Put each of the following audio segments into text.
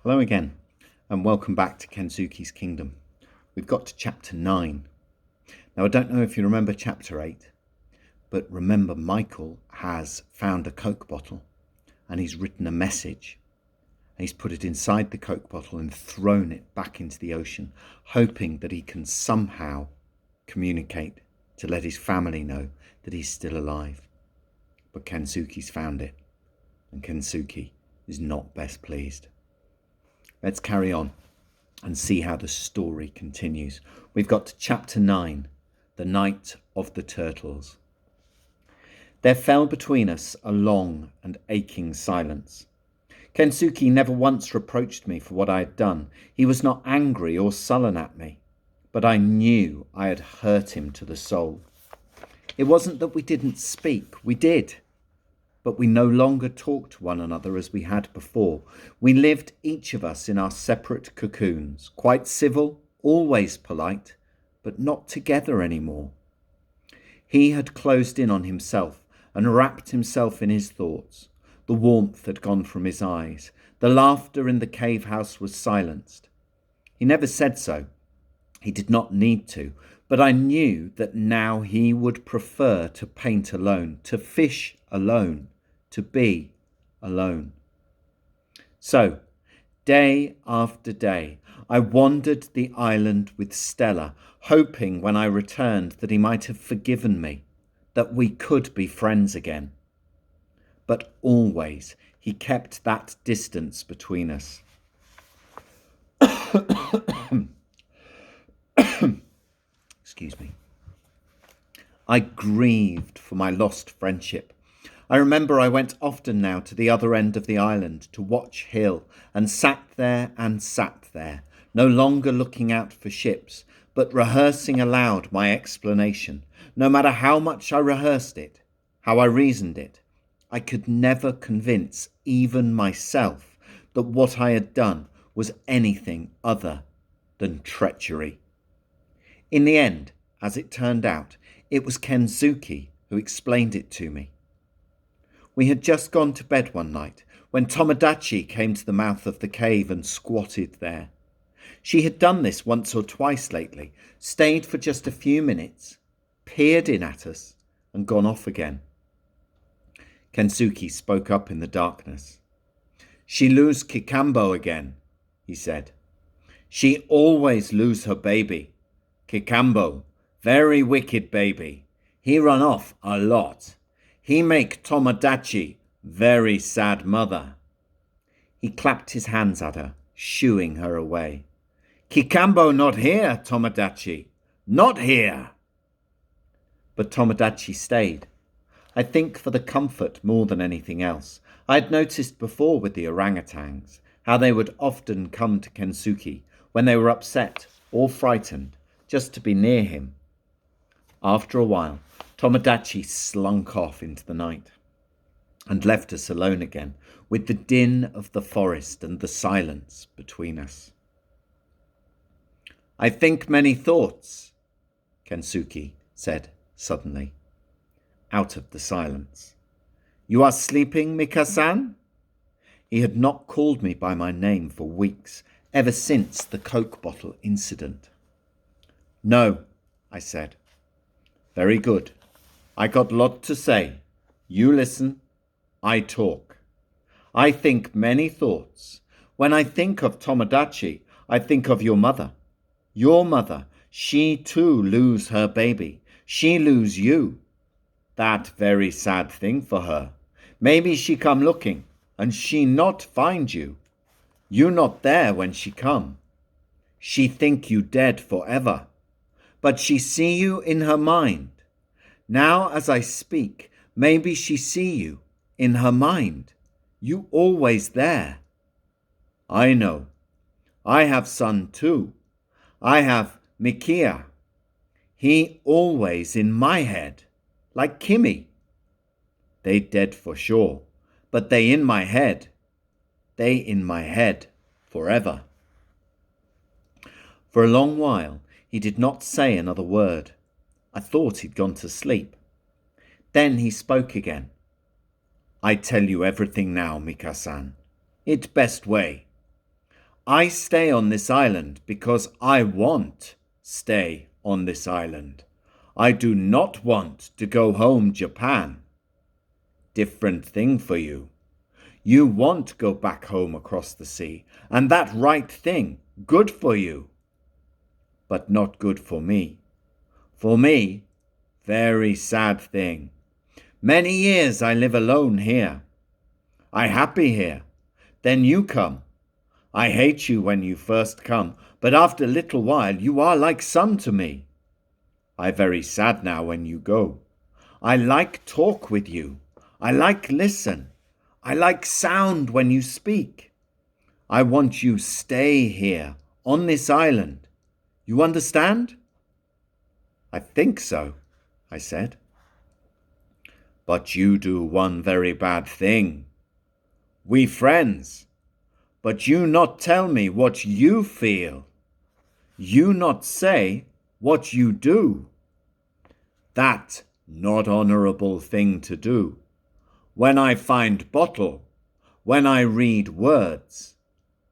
Hello again, and welcome back to Kensuke's Kingdom. We've got to chapter 9. Now, I don't know if you remember chapter 8, but remember Michael has found a Coke bottle and he's written a message. And he's put it inside the Coke bottle and thrown it back into the ocean, hoping that he can somehow communicate to let his family know that he's still alive. But Kensuke's found it, and Kensuke is not best pleased. Let's carry on and see how the story continues. We've got to chapter 9, the Night of the Turtles. There fell between us a long and aching silence. Kensuke never once reproached me for what I had done. He was not angry or sullen at me, but I knew I had hurt him to the soul. It wasn't that we didn't speak, we did. But we no longer talked to one another as we had before. We lived each of us in our separate cocoons, quite civil, always polite, but not together anymore. He had closed in on himself and wrapped himself in his thoughts. The warmth had gone from his eyes. The laughter in the cave house was silenced. He never said so. He did not need to, but I knew that now he would prefer to paint alone, to fish alone, to be alone. So, day after day, I wandered the island with Stella, hoping when I returned that he might have forgiven me, that we could be friends again. But always he kept that distance between us. Excuse me. I grieved for my lost friendship. I remember I went often now to the other end of the island to watch Hill, and sat there, no longer looking out for ships, but rehearsing aloud my explanation. No matter how much I rehearsed it, how I reasoned it, I could never convince even myself that what I had done was anything other than treachery. In the end, as it turned out, it was Kensuke who explained it to me. We had just gone to bed one night when Tomodachi came to the mouth of the cave and squatted there. She had done this once or twice lately, stayed for just a few minutes, peered in at us, and gone off again. Kensuke spoke up in the darkness. "She lose Kikambo again," he said. "She always lose her baby. Kikambo, very wicked baby. He run off a lot. He make Tomodachi very sad mother." He clapped his hands at her, shooing her away. "Kikambo not here, Tomodachi. Not here." But Tomodachi stayed. I think for the comfort more than anything else. I had noticed before with the orangutans how they would often come to Kensuke when they were upset or frightened, just to be near him. After a while, Tomodachi slunk off into the night and left us alone again with the din of the forest and the silence between us. "I think many thoughts," Kensuke said suddenly, out of the silence. "You are sleeping, Mika-san?" He had not called me by my name for weeks, ever since the Coke bottle incident. "No," I said. "Very good. I got lot to say. You listen, I talk. I think many thoughts. When I think of Tomodachi, I think of your mother. Your mother, she too lose her baby. She lose you. That very sad thing for her. Maybe she come looking, and she not find you. You not there when she come. She think you dead forever. But she see you in her mind. Now as I speak, maybe she see you in her mind. You always there. I know. I have son too. I have Mikia. He always in my head, like Kimi. They dead for sure, but they in my head. They in my head forever." For a long while he did not say another word. I thought he'd gone to sleep. Then he spoke again. "I tell you everything now, Mika-san. It best way. I stay on this island because I want stay on this island. I do not want to go home Japan. Different thing for you. You want go back home across the sea, and that right thing, good for you. But not good for me. For me, very sad thing. Many years I live alone here. I happy here. Then you come. I hate you when you first come, but after little while you are like son to me. I very sad now when you go. I like talk with you. I like listen. I like sound when you speak. I want you stay here on this island. You understand? I think so, I said. But you do one very bad thing. We friends, but you not tell me what you feel. You not say what you do. That not honorable thing to do. When I find bottle, when I read words,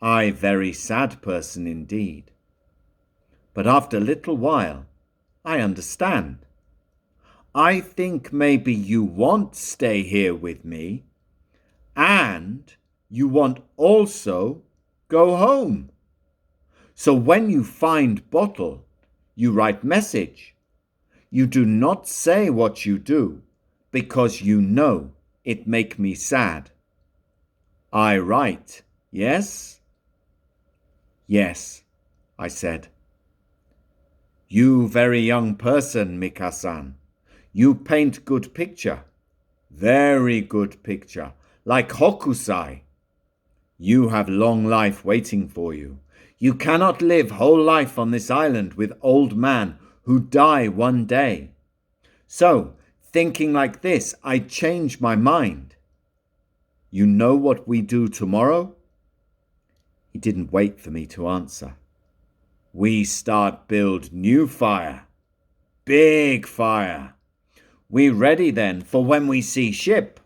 I very sad person indeed. But after little while, I understand. I think maybe you want stay here with me, and you want also go home. So when you find bottle, you write message. You do not say what you do, because you know it make me sad. I write, yes? Yes, I said. You very young person, Mika-san. You paint good picture. Very good picture, like Hokusai. You have long life waiting for you. You cannot live whole life on this island with old man who die one day. So, thinking like this, I change my mind. You know what we do tomorrow? He didn't wait for me to answer. We start build new fire. Big fire. We ready then for when we see ship.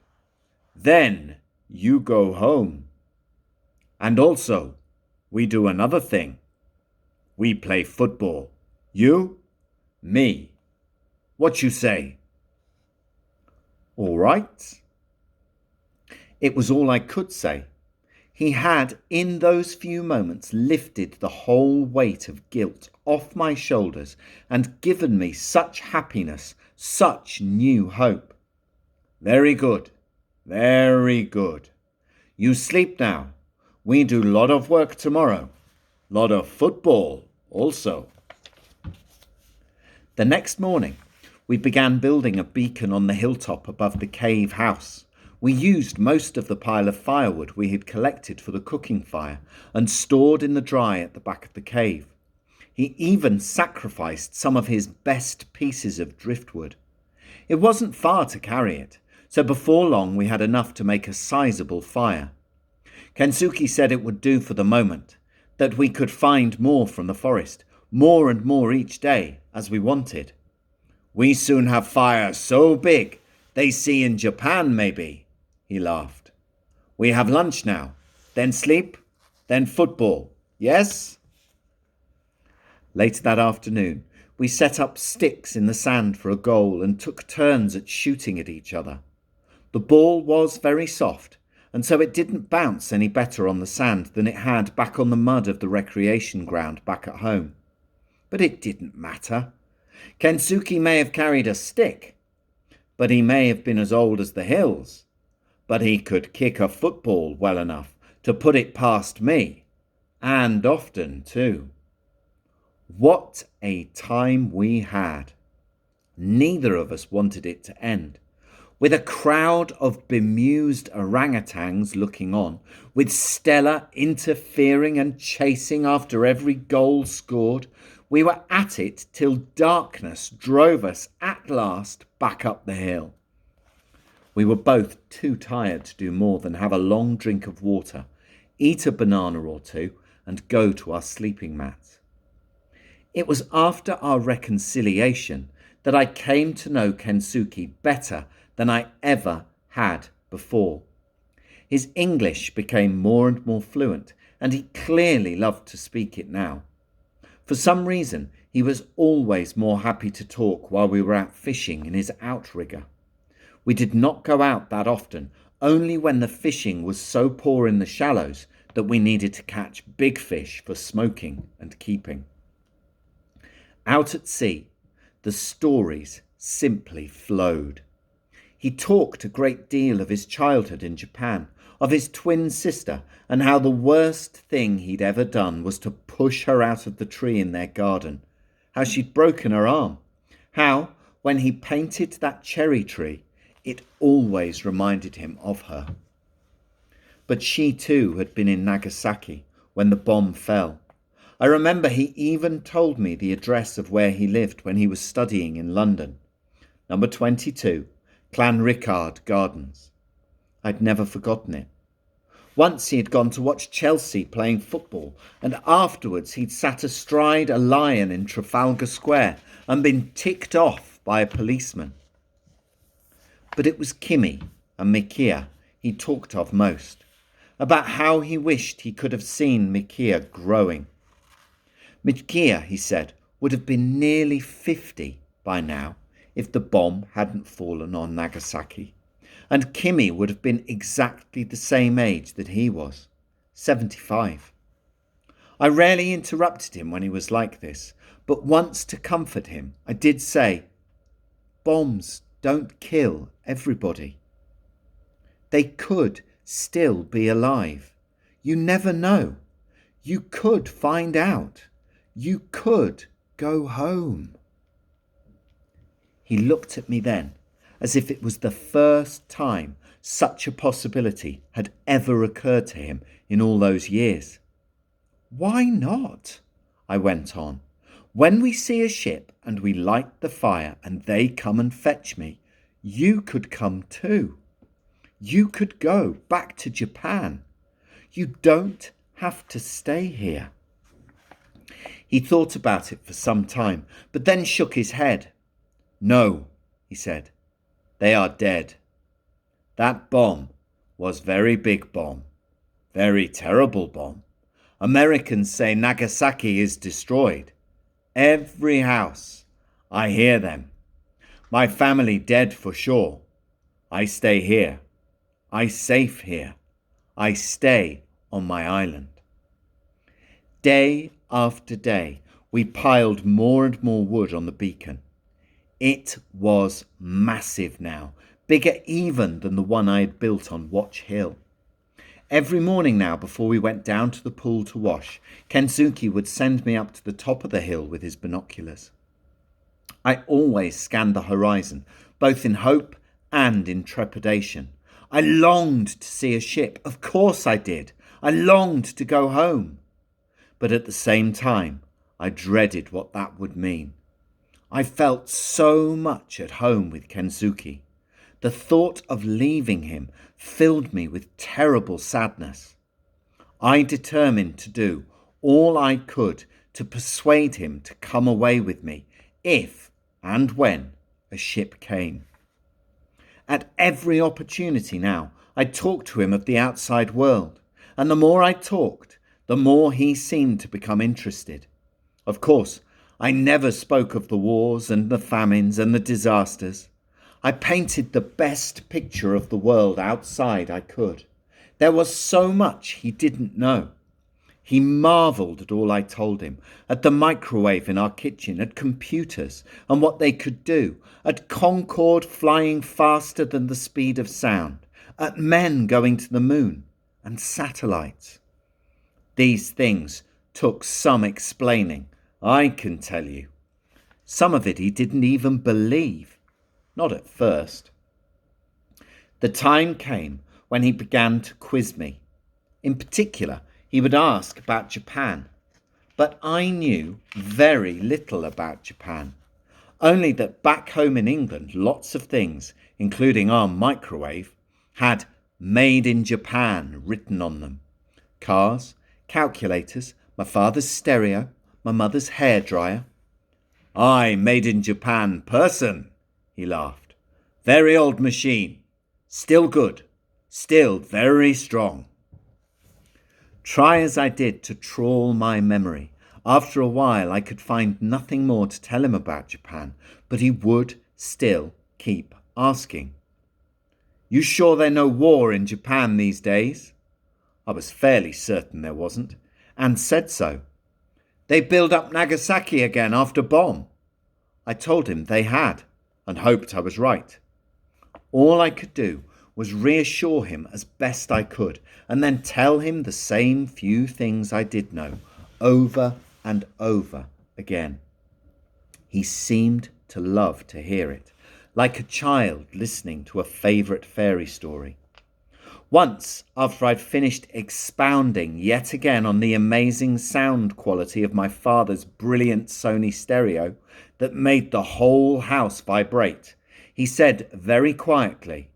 Then you go home. And also, we do another thing. We play football. You, me. What you say? All right. It was all I could say. He had, in those few moments, lifted the whole weight of guilt off my shoulders and given me such happiness, such new hope. Very good, very good. You sleep now. We do lot of work tomorrow. Lot of football also. The next morning, we began building a beacon on the hilltop above the cave house. We used most of the pile of firewood we had collected for the cooking fire and stored in the dry at the back of the cave. He even sacrificed some of his best pieces of driftwood. It wasn't far to carry it, so before long we had enough to make a sizable fire. Kensuke said it would do for the moment, that we could find more from the forest, more and more each day, as we wanted. We soon have fire so big, they see in Japan maybe. He laughed. We have lunch now, then sleep, then football, yes? Later that afternoon, we set up sticks in the sand for a goal and took turns at shooting at each other. The ball was very soft, and so it didn't bounce any better on the sand than it had back on the mud of the recreation ground back at home. But it didn't matter. Kensuke may have carried a stick, but he may have been as old as the hills. But he could kick a football well enough to put it past me, and often too. What a time we had! Neither of us wanted it to end. With a crowd of bemused orangutans looking on, with Stella interfering and chasing after every goal scored, we were at it till darkness drove us at last back up the hill. We were both too tired to do more than have a long drink of water, eat a banana or two, and go to our sleeping mats. It was after our reconciliation that I came to know Kensuke better than I ever had before. His English became more and more fluent, and he clearly loved to speak it now. For some reason, he was always more happy to talk while we were out fishing in his outrigger. We did not go out that often, only when the fishing was so poor in the shallows that we needed to catch big fish for smoking and keeping. Out at sea, the stories simply flowed. He talked a great deal of his childhood in Japan, of his twin sister, and how the worst thing he'd ever done was to push her out of the tree in their garden, how she'd broken her arm, how, when he painted that cherry tree, it always reminded him of her. But she too had been in Nagasaki when the bomb fell. I remember he even told me the address of where he lived when he was studying in London. Number 22, Clan Ricard Gardens. I'd never forgotten it. Once he had gone to watch Chelsea playing football, and afterwards he'd sat astride a lion in Trafalgar Square and been ticked off by a policeman. But it was Kimi and Mikia he talked of most, about how he wished he could have seen Mikia growing. Mikia, he said, would have been nearly 50 by now if the bomb hadn't fallen on Nagasaki, and Kimi would have been exactly the same age that he was, 75. I rarely interrupted him when he was like this, but once to comfort him, I did say, "Bombs don't kill everybody. They could still be alive. You never know. You could find out. You could go home." He looked at me then, as if it was the first time such a possibility had ever occurred to him in all those years. "Why not?" I went on. "When we see a ship and we light the fire and they come and fetch me, you could come too. You could go back to Japan. You don't have to stay here." He thought about it for some time, but then shook his head. "No," he said, "they are dead. That bomb was very big bomb, very terrible bomb. Americans say Nagasaki is destroyed. Every house. I hear them. My family dead for sure. I stay here. I safe here. I stay on my island." Day after day, we piled more and more wood on the beacon. It was massive now, bigger even than the one I had built on Watch Hill. Every morning now, before we went down to the pool to wash, Kensuke would send me up to the top of the hill with his binoculars. I always scanned the horizon, both in hope and in trepidation. I longed to see a ship, of course I did. I longed to go home. But at the same time, I dreaded what that would mean. I felt so much at home with Kensuke. The thought of leaving him filled me with terrible sadness. I determined to do all I could to persuade him to come away with me if and when a ship came. At every opportunity now, I talked to him of the outside world, and the more I talked, the more he seemed to become interested. Of course, I never spoke of the wars and the famines and the disasters. I painted the best picture of the world outside I could. There was so much he didn't know. He marvelled at all I told him, at the microwave in our kitchen, at computers and what they could do, at Concorde flying faster than the speed of sound, at men going to the moon, and satellites. These things took some explaining, I can tell you. Some of it he didn't even believe, not at first. The time came when he began to quiz me. In particular, he would ask about Japan, but I knew very little about Japan, only that back home in England lots of things, including our microwave, had "Made in Japan" written on them. Cars, calculators, my father's stereo, my mother's hairdryer. "I made in Japan person," he laughed. "Very old machine. Still good. Still very strong." Try as I did to trawl my memory, after a while I could find nothing more to tell him about Japan, but he would still keep asking. You sure there's no war in Japan these days? I was fairly certain there wasn't, and said so. They build up Nagasaki again after bomb. I told him they had, and hoped I was right. All I could do was reassure him as best I could, and then tell him the same few things I did know, over and over again. He seemed to love to hear it, like a child listening to a favourite fairy story. Once, after I'd finished expounding yet again on the amazing sound quality of my father's brilliant Sony stereo that made the whole house vibrate, he said very quietly,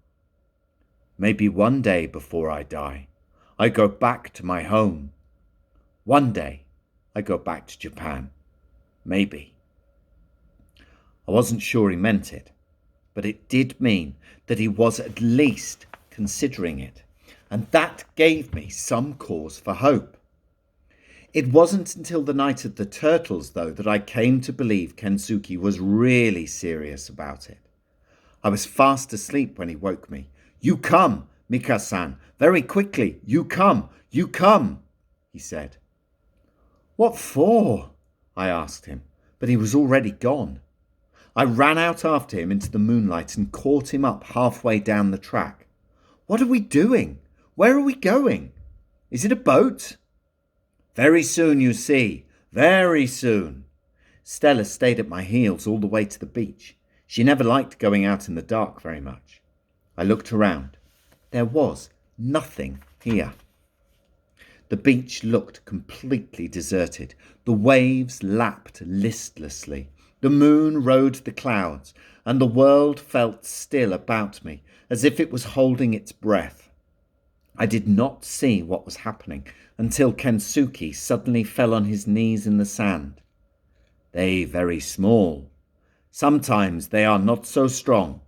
maybe one day before I die, I go back to my home. One day, I go back to Japan. Maybe. I wasn't sure he meant it, but it did mean that he was at least considering it, and that gave me some cause for hope. It wasn't until the night of the turtles, though, that I came to believe Kensuke was really serious about it. I was fast asleep when he woke me. You come, Mika-san, very quickly, you come, he said. What for? I asked him, but he was already gone. I ran out after him into the moonlight and caught him up halfway down the track. What are we doing? Where are we going? Is it a boat? Very soon, you see. Very soon. Stella stayed at my heels all the way to the beach. She never liked going out in the dark very much. I looked around. There was nothing here. The beach looked completely deserted. The waves lapped listlessly. The moon rode the clouds, and the world felt still about me, as if it was holding its breath. I did not see what was happening until Kensuke suddenly fell on his knees in the sand. They very small. Sometimes they are not so strong.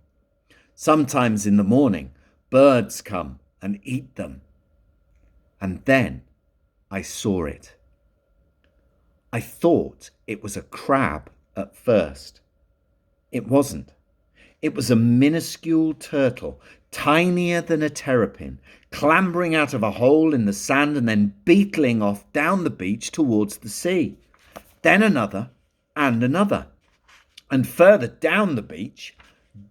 Sometimes in the morning birds come and eat them. And then I saw it. I thought it was a crab at first. It wasn't. It was a minuscule turtle, tinier than a terrapin, clambering out of a hole in the sand and then beetling off down the beach towards the sea. Then another and another. And further down the beach,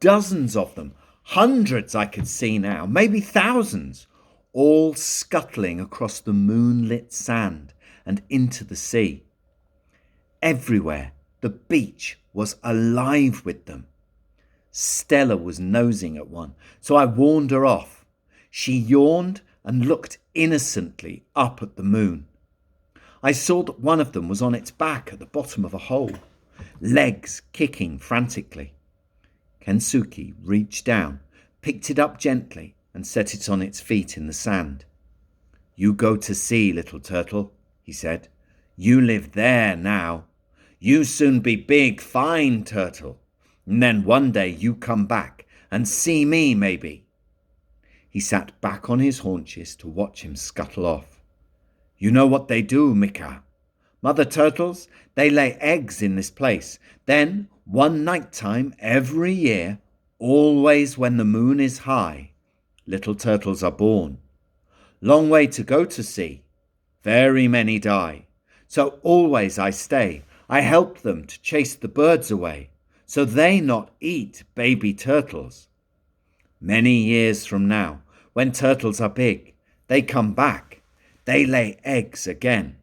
dozens of them, hundreds I could see now, maybe thousands, all scuttling across the moonlit sand and into the sea. Everywhere, the beach was alive with them. Stella was nosing at one, so I warned her off. She yawned and looked innocently up at the moon. I saw that one of them was on its back at the bottom of a hole, legs kicking frantically. Kensuke reached down, picked it up gently, and set it on its feet in the sand. You go to sea, little turtle, he said. You live there now. You soon be big, fine turtle. And then one day you come back and see me, maybe. He sat back on his haunches to watch him scuttle off. You know what they do, Mika? Mother turtles, they lay eggs in this place. Then, one night time every year, always when the moon is high, little turtles are born. Long way to go to sea. Very many die. So always I stay. I help them to chase the birds away, so they not eat baby turtles. Many years from now, when turtles are big, they come back. They lay eggs again.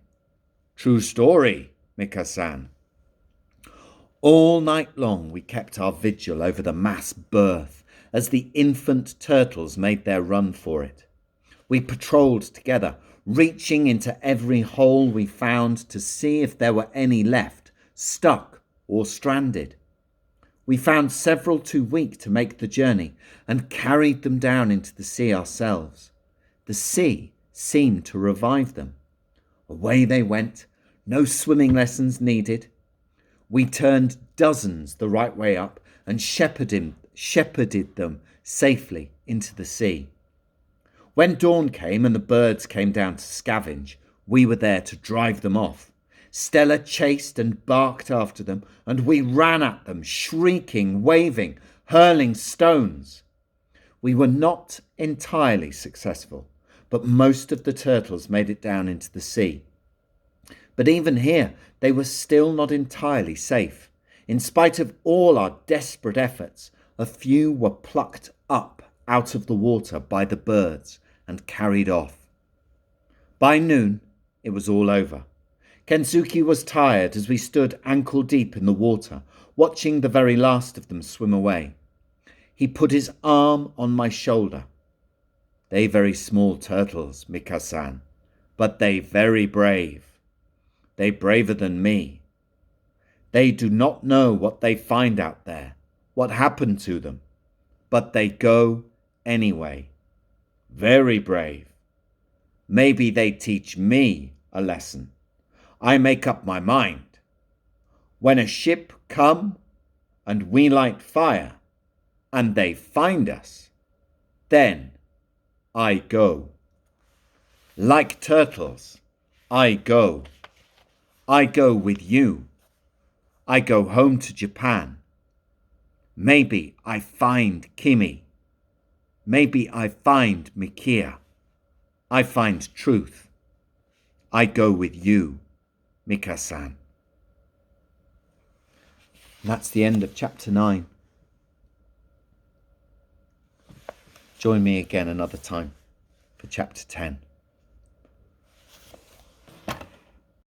True story, Mika-san. All night long we kept our vigil over the mass birth as the infant turtles made their run for it. We patrolled together, reaching into every hole we found to see if there were any left, stuck or stranded. We found several too weak to make the journey and carried them down into the sea ourselves. The sea seemed to revive them. Away they went, no swimming lessons needed. We turned dozens the right way up and shepherded them safely into the sea. When dawn came and the birds came down to scavenge, We were there to drive them off. Stella chased and barked after them, and we ran at them, shrieking, waving, hurling stones. We were not entirely successful, but most of the turtles made it down into the sea. But even here, they were still not entirely safe. In spite of all our desperate efforts, a few were plucked up out of the water by the birds and carried off. By noon, it was all over. Kensuke was tired as we stood ankle deep in the water, watching the very last of them swim away. He put his arm on my shoulder. They very small turtles, Mika-san, but they very brave. They braver than me. They do not know what they find out there, what happened to them, but they go anyway. Very brave. Maybe they teach me a lesson. I make up my mind. When a ship come and we light fire and they find us, then I go. Like turtles, I go. I go with you. I go home to Japan. Maybe I find Kimi. Maybe I find Mikia. I find truth. I go with you, Mika-san. That's the end of chapter 9. Join me again another time for chapter 10.